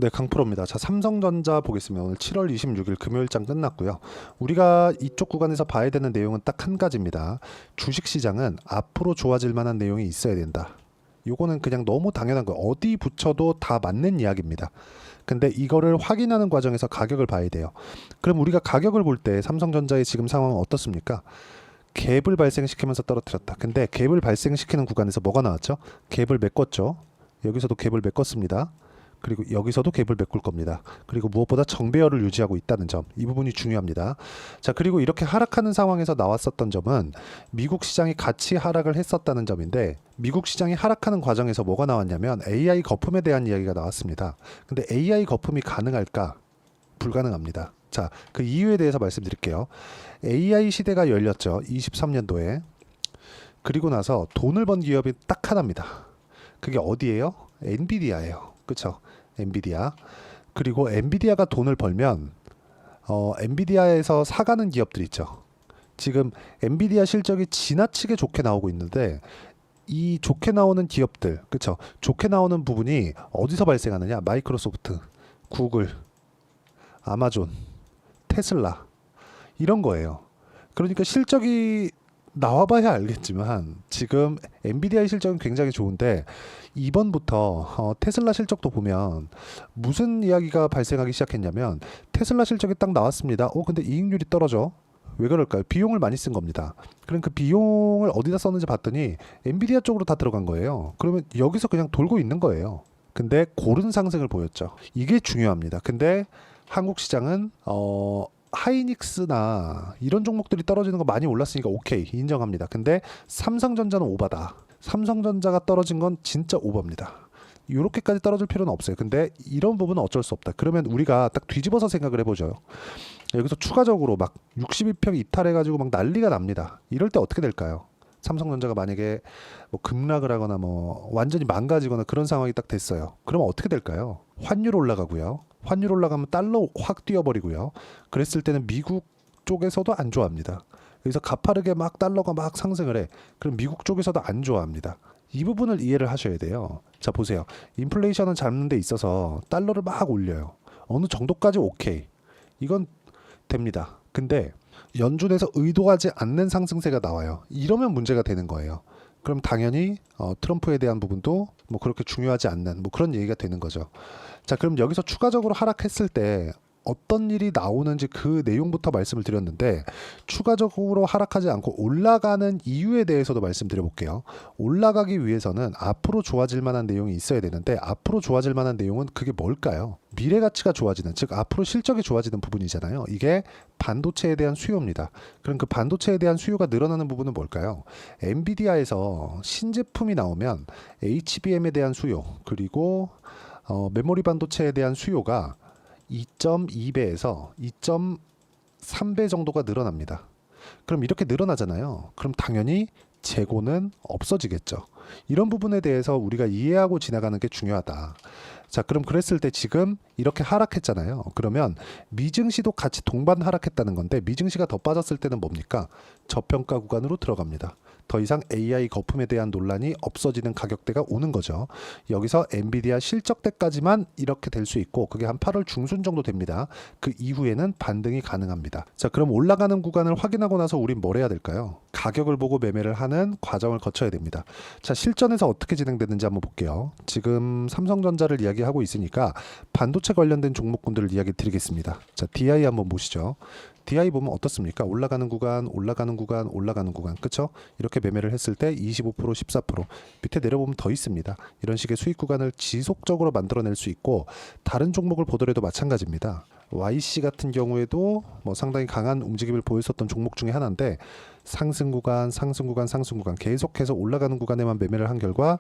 네, 강프로입니다. 자, 삼성전자 보겠습니다. 오늘 7월 26일 금요일장 끝났고요. 우리가 이쪽 구간에서 봐야 되는 내용은 딱 한 가지입니다. 주식시장은 앞으로 좋아질 만한 내용이 있어야 된다. 요거는 그냥 너무 당연한 거예요. 어디 붙여도 다 맞는 이야기입니다. 근데 이거를 확인하는 과정에서 가격을 봐야 돼요. 그럼 우리가 가격을 볼 때 삼성전자의 지금 상황은 어떻습니까? 갭을 발생시키면서 떨어뜨렸다. 근데 갭을 발생시키는 구간에서 뭐가 나왔죠? 갭을 메꿨죠. 여기서도 갭을 메꿨습니다. 그리고 여기서도 갭을 메꿀 겁니다. 그리고 무엇보다 정배열을 유지하고 있다는 점, 이 부분이 중요합니다. 자, 그리고 이렇게 하락하는 상황에서 나왔었던 점은 미국 시장이 같이 하락을 했었다는 점인데, 미국 시장이 하락하는 과정에서 뭐가 나왔냐면 AI 거품에 대한 이야기가 나왔습니다. 근데 AI 거품이 가능할까? 불가능합니다. 자, 그 이유에 대해서 말씀드릴게요. AI 시대가 열렸죠. 23년도에. 그리고 나서 돈을 번 기업이 딱 하나입니다. 그게 어디예요? 엔비디아예요. 그쵸? 엔비디아. 그리고 엔비디아가 돈을 벌면 엔비디아에서 사가는 기업들 있죠. 지금 엔비디아 실적이 지나치게 좋게 나오고 있는데, 이 좋게 나오는 기업들, 그쵸? 좋게 나오는 부분이 어디서 발생하느냐? 마이크로소프트, 구글, 아마존, 테슬라, 이런 거예요. 그러니까 실적이 나와봐야 알겠지만 지금 엔비디아의 실적은 굉장히 좋은데, 이번부터 테슬라 실적도 보면 무슨 이야기가 발생하기 시작했냐면, 테슬라 실적이 딱 나왔습니다. 근데 이익률이 떨어져. 왜 그럴까요? 비용을 많이 쓴 겁니다. 그럼 그 비용을 어디다 썼는지 봤더니 엔비디아 쪽으로 다 들어간 거예요. 그러면 여기서 그냥 돌고 있는 거예요. 근데 고른 상승을 보였죠. 이게 중요합니다. 근데 한국 시장은 하이닉스나 이런 종목들이 떨어지는 거 많이 올랐으니까 오케이, 인정합니다. 근데 삼성전자는 오바다. 삼성전자가 떨어진 건 진짜 오버입니다. 이렇게까지 떨어질 필요는 없어요. 근데 이런 부분은 어쩔 수 없다. 그러면 우리가 딱 뒤집어서 생각을 해보죠. 여기서 추가적으로 막 62평 이탈해가지고 막 난리가 납니다. 이럴 때 어떻게 될까요? 삼성전자가 만약에 뭐 급락을 하거나 뭐 완전히 망가지거나 그런 상황이 딱 됐어요. 그러면 어떻게 될까요? 환율 올라가고요. 환율 올라가면 달러 확 뛰어버리고요. 그랬을 때는 미국 쪽에서도 안 좋아합니다. 여기서 가파르게 막 달러가 막 상승을 해. 그럼 미국 쪽에서도 안 좋아합니다. 이 부분을 이해를 하셔야 돼요. 자, 보세요. 인플레이션을 잡는 데 있어서 달러를 막 올려요. 어느 정도까지 오케이. 이건 됩니다. 근데 연준에서 의도하지 않는 상승세가 나와요. 이러면 문제가 되는 거예요. 그럼 당연히 트럼프에 대한 부분도 뭐 그렇게 중요하지 않는 뭐 그런 얘기가 되는 거죠. 자, 그럼 여기서 추가적으로 하락했을 때 어떤 일이 나오는지 그 내용부터 말씀을 드렸는데, 추가적으로 하락하지 않고 올라가는 이유에 대해서도 말씀드려 볼게요. 올라가기 위해서는 앞으로 좋아질 만한 내용이 있어야 되는데, 앞으로 좋아질 만한 내용은 그게 뭘까요? 미래 가치가 좋아지는, 즉 앞으로 실적이 좋아지는 부분이잖아요. 이게 반도체에 대한 수요입니다. 그럼 그 반도체에 대한 수요가 늘어나는 부분은 뭘까요? 엔비디아에서 신제품이 나오면 HBM에 대한 수요, 그리고 메모리 반도체에 대한 수요가 2.2배에서 2.3배 정도가 늘어납니다. 그럼 이렇게 늘어나잖아요. 그럼 당연히 재고는 없어지겠죠. 이런 부분에 대해서 우리가 이해하고 지나가는 게 중요하다. 자, 그럼 그랬을 때 지금 이렇게 하락했잖아요. 그러면 미증시도 같이 동반 하락했다는 건데, 미증시가 더 빠졌을 때는 뭡니까? 저평가 구간으로 들어갑니다. 더 이상 AI 거품에 대한 논란이 없어지는 가격대가 오는 거죠. 여기서 엔비디아 실적 때까지만 이렇게 될 수 있고, 그게 한 8월 중순 정도 됩니다. 그 이후에는 반등이 가능합니다. 자, 그럼 올라가는 구간을 확인하고 나서 우린 뭘 해야 될까요? 가격을 보고 매매를 하는 과정을 거쳐야 됩니다. 자, 실전에서 어떻게 진행되는지 한번 볼게요. 지금 삼성전자를 이야기하고 있으니까 반도체 관련된 종목군들을 이야기 드리겠습니다. 자, DI 한번 보시죠. DI 보면 어떻습니까? 올라가는 구간, 올라가는 구간, 올라가는 구간, 그쵸? 이렇게 매매를 했을 때 25%, 14%, 밑에 내려보면 더 있습니다. 이런 식의 수익 구간을 지속적으로 만들어낼 수 있고, 다른 종목을 보더라도 마찬가지입니다. YC 같은 경우에도 뭐 상당히 강한 움직임을 보였었던 종목 중에 하나인데, 상승 구간, 상승 구간, 상승 구간 계속해서 올라가는 구간에만 매매를 한 결과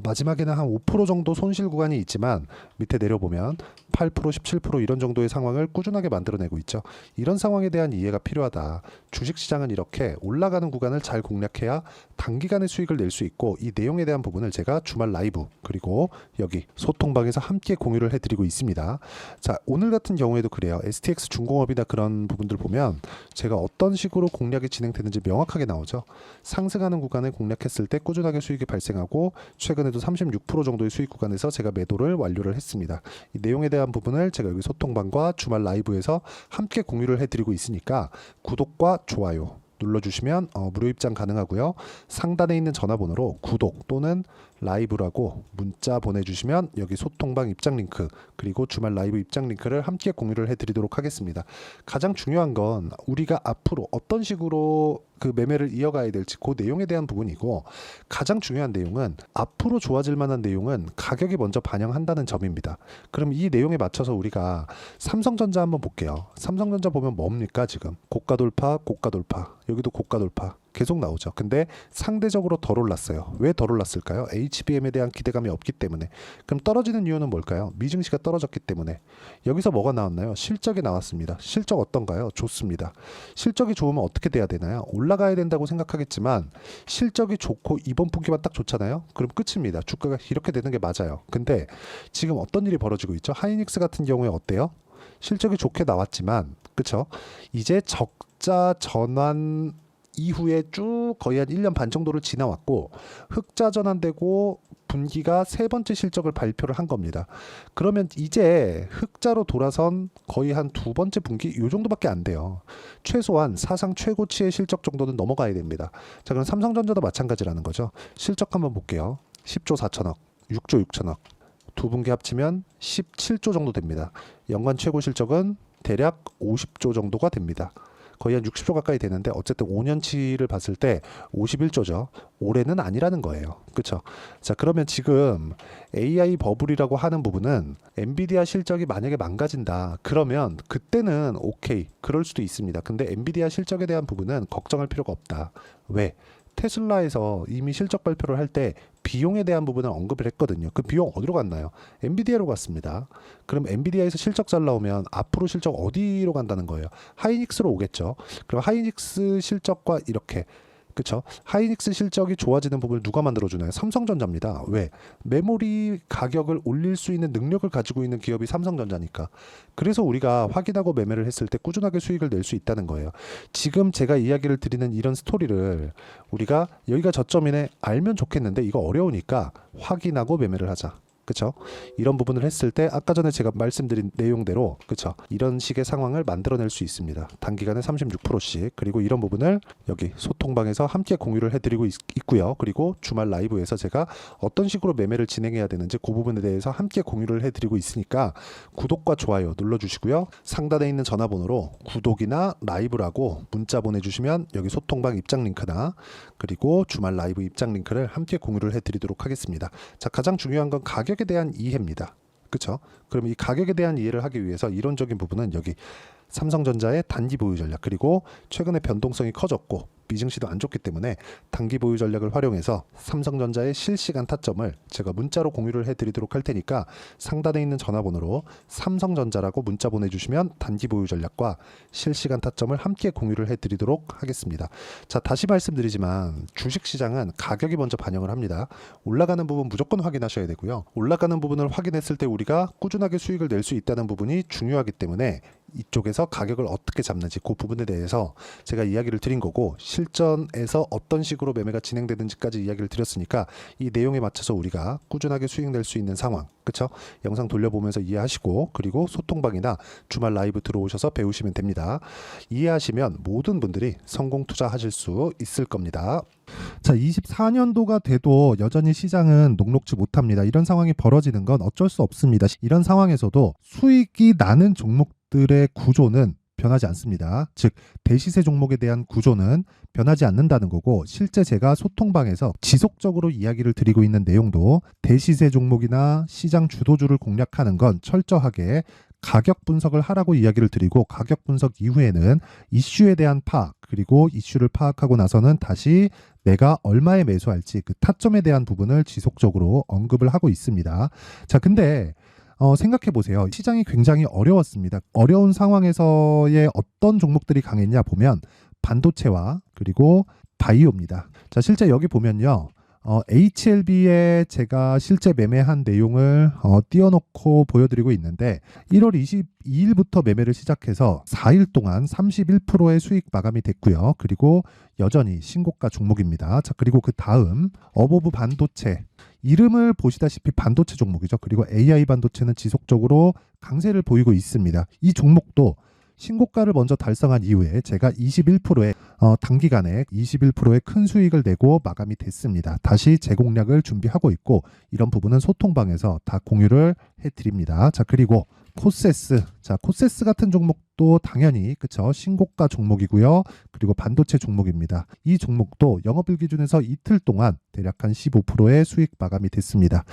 마지막에는 한 5% 정도 손실 구간이 있지만, 밑에 내려보면 8%, 17% 이런 정도의 상황을 꾸준하게 만들어내고 있죠. 이런 상황에 대한 이해가 필요하다. 주식시장은 이렇게 올라가는 구간을 잘 공략해야 단기간에 수익을 낼 수 있고, 이 내용에 대한 부분을 제가 주말 라이브 그리고 여기 소통방에서 함께 공유를 해드리고 있습니다. 자, 오늘 같은 경우에도 그래요. STX 중공업이나 그런 부분들 보면 제가 어떤 식으로 공략이 진행되는지 진행되는지 명확하게 나오죠. 상승하는 구간을 공략했을 때 꾸준하게 수익이 발생하고 최근에도 36% 정도의 수익 구간에서 제가 매도를 완료를 했습니다. 이 내용에 대한 부분을 제가 여기 소통방과 주말 라이브에서 함께 공유를 해드리고 있으니까 구독과 좋아요 눌러주시면 무료 입장 가능하고요. 상단에 있는 전화번호로 구독 또는 라이브라고 문자 보내주시면 여기 소통방 입장 링크 그리고 주말 라이브 입장 링크를 함께 공유를 해드리도록 하겠습니다. 가장 중요한 건 우리가 앞으로 어떤 식으로 그 매매를 이어가야 될지 그 내용에 대한 부분이고, 가장 중요한 내용은 앞으로 좋아질 만한 내용은 가격이 먼저 반영한다는 점입니다. 그럼 이 내용에 맞춰서 우리가 삼성전자 한번 볼게요. 삼성전자 보면 뭡니까? 지금 고가 돌파, 고가 돌파, 여기도 고가 돌파 계속 나오죠. 근데 상대적으로 덜 올랐어요. 왜 덜 올랐을까요? HBM에 대한 기대감이 없기 때문에. 그럼 떨어지는 이유는 뭘까요? 미증시가 떨어졌기 때문에. 여기서 뭐가 나왔나요? 실적이 나왔습니다. 실적 어떤가요? 좋습니다. 실적이 좋으면 어떻게 돼야 되나요? 올라가야 된다고 생각하겠지만 실적이 좋고 이번 분기만 딱 좋잖아요. 그럼 끝입니다. 주가가 이렇게 되는 게 맞아요. 근데 지금 어떤 일이 벌어지고 있죠? 하이닉스 같은 경우에 어때요? 실적이 좋게 나왔지만, 그쵸? 이제 적자 전환 이후에 쭉 거의 한 1년 반 정도를 지나왔고 흑자 전환되고 분기가 세 번째 실적을 발표를 한 겁니다. 그러면 이제 흑자로 돌아선 거의 한 두 번째 분기 이 정도밖에 안 돼요. 최소한 사상 최고치의 실적 정도는 넘어가야 됩니다. 자, 그럼 삼성전자도 마찬가지라는 거죠. 실적 한번 볼게요. 10조 4천억, 6조 6천억. 두 분기 합치면 17조 정도 됩니다. 연간 최고 실적은 대략 50조 정도가 됩니다. 거의 한 60조 가까이 되는데 어쨌든 5년치를 봤을 때 51조죠. 올해는 아니라는 거예요. 그렇죠? 자, 그러면 지금 AI 버블이라고 하는 부분은 엔비디아 실적이 만약에 망가진다. 그러면 그때는 오케이. 그럴 수도 있습니다. 근데 엔비디아 실적에 대한 부분은 걱정할 필요가 없다. 왜? 테슬라에서 이미 실적 발표를 할 때 비용에 대한 부분을 언급을 했거든요. 그 비용 어디로 갔나요? 엔비디아로 갔습니다. 그럼 엔비디아에서 실적 잘 나오면 앞으로 실적 어디로 간다는 거예요? 하이닉스로 오겠죠. 그럼 하이닉스 실적과 이렇게, 그쵸? 하이닉스 실적이 좋아지는 부분을 누가 만들어주나요? 삼성전자입니다. 왜? 메모리 가격을 올릴 수 있는 능력을 가지고 있는 기업이 삼성전자니까. 그래서 우리가 확인하고 매매를 했을 때 꾸준하게 수익을 낼 수 있다는 거예요. 지금 제가 이야기를 드리는 이런 스토리를 우리가 여기가 저점이네 알면 좋겠는데 이거 어려우니까 확인하고 매매를 하자. 그쵸? 이런 부분을 했을 때 아까 전에 제가 말씀드린 내용대로, 그쵸? 이런 식의 상황을 만들어낼 수 있습니다. 단기간에 36%씩. 그리고 이런 부분을 여기 소통방에서 함께 공유를 해드리고 있고요. 그리고 주말 라이브에서 제가 어떤 식으로 매매를 진행해야 되는지 그 부분에 대해서 함께 공유를 해드리고 있으니까 구독과 좋아요 눌러주시고요. 상단에 있는 전화번호로 구독이나 라이브라고 문자 보내주시면 여기 소통방 입장 링크나 그리고 주말 라이브 입장 링크를 함께 공유를 해드리도록 하겠습니다. 자, 가장 중요한 건 가격에 대한 이해입니다. 그렇죠? 그럼 이 가격에 대한 이해를 하기 위해서 이론적인 부분은 여기 삼성전자의 단기 보유 전략, 그리고 최근에 변동성이 커졌고 미증시도 안 좋기 때문에 단기 보유 전략을 활용해서 삼성전자의 실시간 타점을 제가 문자로 공유를 해드리도록 할 테니까 상단에 있는 전화번호로 삼성전자라고 문자 보내주시면 단기 보유 전략과 실시간 타점을 함께 공유를 해드리도록 하겠습니다. 자, 다시 말씀드리지만 주식시장은 가격이 먼저 반영을 합니다. 올라가는 부분 무조건 확인하셔야 되고요. 올라가는 부분을 확인했을 때 우리가 꾸준하게 수익을 낼 수 있다는 부분이 중요하기 때문에 이쪽에서 가격을 어떻게 잡는지 그 부분에 대해서 제가 이야기를 드린 거고, 실전에서 어떤 식으로 매매가 진행되는지까지 이야기를 드렸으니까 이 내용에 맞춰서 우리가 꾸준하게 수익 낼 수 있는 상황, 그쵸? 영상 돌려보면서 이해하시고 그리고 소통방이나 주말 라이브 들어오셔서 배우시면 됩니다. 이해하시면 모든 분들이 성공 투자하실 수 있을 겁니다. 자, 24년도가 돼도 여전히 시장은 녹록지 못합니다. 이런 상황이 벌어지는 건 어쩔 수 없습니다. 이런 상황에서도 수익이 나는 종목들의 구조는 변하지 않습니다. 즉 대시세 종목에 대한 구조는 변하지 않는다는 거고, 실제 제가 소통방에서 지속적으로 이야기를 드리고 있는 내용도 대시세 종목이나 시장 주도주를 공략하는 건 철저하게 가격 분석을 하라고 이야기를 드리고, 가격 분석 이후에는 이슈에 대한 파악, 그리고 이슈를 파악하고 나서는 다시 내가 얼마에 매수할지 그 타점에 대한 부분을 지속적으로 언급을 하고 있습니다. 자, 근데 생각해 보세요. 시장이 굉장히 어려웠습니다. 어려운 상황에서의 어떤 종목들이 강했냐 보면 반도체와 그리고 바이오입니다. 자, 실제 여기 보면요. HLB에 제가 실제 매매한 내용을 띄워놓고 보여드리고 있는데 1월 22일부터 매매를 시작해서 4일 동안 31%의 수익 마감이 됐고요. 그리고 여전히 신고가 종목입니다. 자, 그리고 그 다음 어보브 반도체, 이름을 보시다시피 반도체 종목이죠. 그리고 AI 반도체는 지속적으로 강세를 보이고 있습니다. 이 종목도 신고가를 먼저 달성한 이후에 제가 21%의 단기간에 21%의 큰 수익을 내고 마감이 됐습니다. 다시 재공략을 준비하고 있고 이런 부분은 소통방에서 다 공유를 해드립니다. 자, 그리고 코세스, 자, 코세스 같은 종목도 당연히 그쵸, 신고가 종목이고요. 그리고 반도체 종목입니다. 이 종목도 영업일 기준에서 이틀 동안 대략 한 15%의 수익 마감이 됐습니다.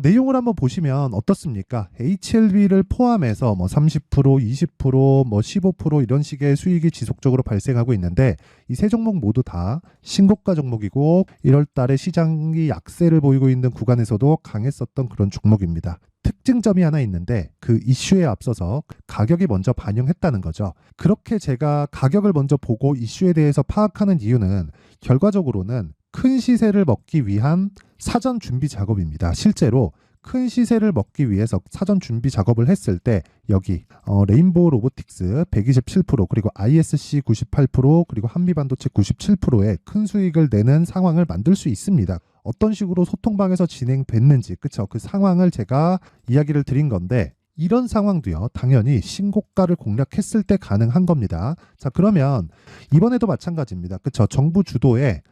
내용을 한번 보시면 어떻습니까? HLB를 포함해서 뭐 30%, 20%, 뭐 15% 이런 식의 수익이 지속적으로 발생하고 있는데 이 세 종목 모두 다 신고가 종목이고 1월 달에 시장이 약세를 보이고 있는 구간에서도 강했었던 그런 종목입니다. 특징점이 하나 있는데 그 이슈에 앞서서 가격이 먼저 반영했다는 거죠. 그렇게 제가 가격을 먼저 보고 이슈에 대해서 파악하는 이유는 결과적으로는 큰 시세를 먹기 위한 사전 준비 작업입니다. 실제로 큰 시세를 먹기 위해서 사전 준비 작업을 했을 때 여기 레인보우 로보틱스 127% 그리고 ISC 98% 그리고 한미반도체 97%의 큰 수익을 내는 상황을 만들 수 있습니다. 어떤 식으로 소통방에서 진행됐는지 그쵸, 그 상황을 제가 이야기를 드린 건데 이런 상황도요 당연히 신고가를 공략했을 때 가능한 겁니다. 자, 그러면 이번에도 마찬가지입니다. 그쵸, 정부 주도의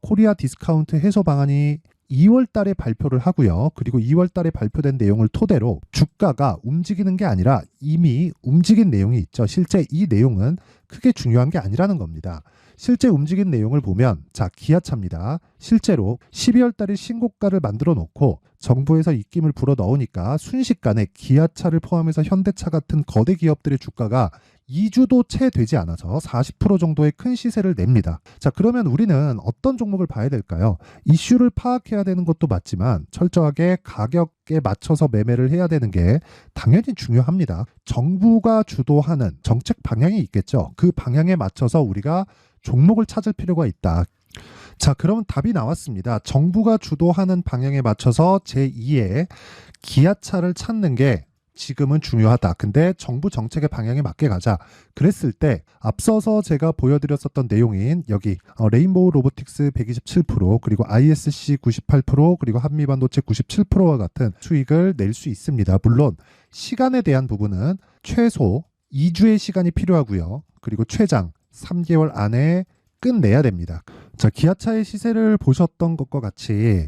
코리아 디스카운트 해소 방안이 2월 달에 발표를 하고요. 그리고 2월 달에 발표된 내용을 토대로 주가가 움직이는 게 아니라 이미 움직인 내용이 있죠. 실제 이 내용은 크게 중요한 게 아니라는 겁니다. 실제 움직인 내용을 보면 자, 기아차입니다. 실제로 12월 달에 신고가를 만들어 놓고 정부에서 입김을 불어 넣으니까 순식간에 기아차를 포함해서 현대차 같은 거대 기업들의 주가가 2주도 채 되지 않아서 40% 정도의 큰 시세를 냅니다. 자, 그러면 우리는 어떤 종목을 봐야 될까요? 이슈를 파악해야 되는 것도 맞지만 철저하게 가격에 맞춰서 매매를 해야 되는 게 당연히 중요합니다. 정부가 주도하는 정책 방향이 있겠죠. 그 방향에 맞춰서 우리가 종목을 찾을 필요가 있다. 자, 그러면 답이 나왔습니다. 정부가 주도하는 방향에 맞춰서 제2의 기아차를 찾는 게 지금은 중요하다. 근데 정부 정책의 방향에 맞게 가자. 그랬을 때 앞서서 제가 보여드렸었던 내용인 여기 레인보우 로보틱스 127% 그리고 ISC 98% 그리고 한미반도체 97%와 같은 수익을 낼 수 있습니다. 물론 시간에 대한 부분은 최소 2주의 시간이 필요하고요. 그리고 최장 3개월 안에 끝내야 됩니다. 자, 기아차의 시세를 보셨던 것과 같이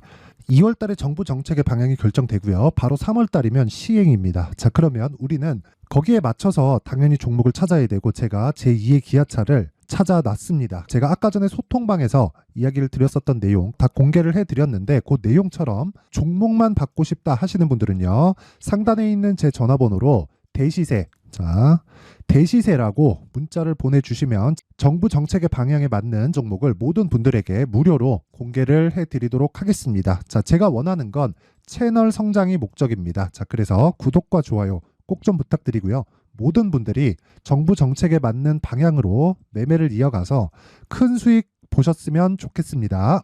2월 달에 정부 정책의 방향이 결정되고요. 바로 3월 달이면 시행입니다. 자, 그러면 우리는 거기에 맞춰서 당연히 종목을 찾아야 되고 제가 제2의 기아차를 찾아놨습니다. 제가 아까 전에 소통방에서 이야기를 드렸었던 내용 다 공개를 해드렸는데 그 내용처럼 종목만 받고 싶다 하시는 분들은요. 상단에 있는 제 전화번호로 대시세, 자, 대시세라고 문자를 보내주시면 정부 정책의 방향에 맞는 종목을 모든 분들에게 무료로 공개를 해드리도록 하겠습니다. 자, 제가 원하는 건 채널 성장이 목적입니다. 자, 그래서 구독과 좋아요 꼭 좀 부탁드리고요. 모든 분들이 정부 정책에 맞는 방향으로 매매를 이어가서 큰 수익 보셨으면 좋겠습니다.